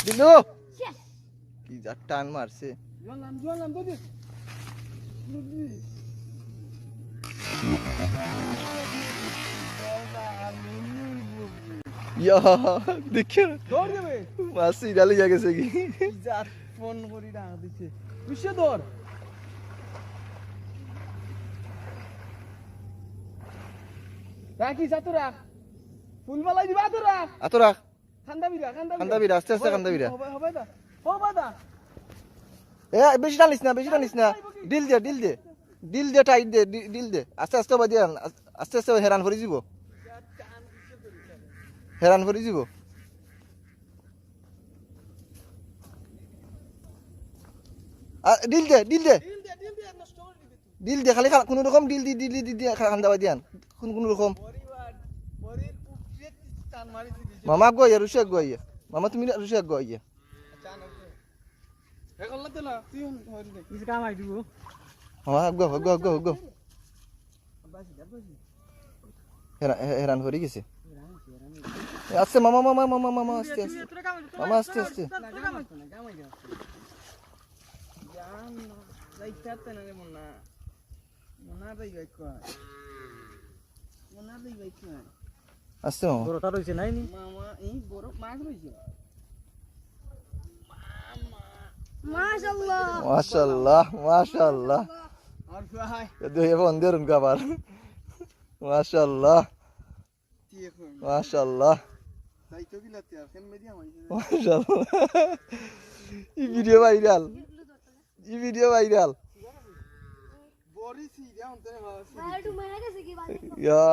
দিলু কি যা টান মারছে জোয়ালাম তো দিস ইয়া দেখে দৌড় দেবে মাছ ইডালি যা গেছে কি যা ফোন করি না দিছে বিশ্ব দৌড় রাখি সাথে রাখ ফুলবালাই দিবা তো রাখ আত রাখ খান্দা বিরা আস্তে আস্তে খান্দা বিরা হবে দা এ বেশি টানিস না ডিল দে টাইট দে ডিল দে আস্তে আস্তে বাদি আস্তে আস্তে হেরান ভরি যাব ডিল দে খালি কোন রকম ডিল দি খান্দা বাদি আন কোন রকম মামা গইয়া রুশা গইয়া মামা তুমি রুশা গইয়া মামা গো হেরান ভরি গেছে আস্তে মামা আস্তে আস্তে মামা বড়টা রইছে নাই নি মামা এই বড় মাছ রইছে মাশাআল্লাহ আর ভাই দেখো অন্ধের গাবার মাশাআল্লাহ তাই তো বিলাতে আর ফেম মেডিয়া মাইছে মাশাআল্লাহ এই ভিডিও ভাইরাল বড়ি সি দেন তে ভাই একটু মেরে গেছে কি বাকি ইয়া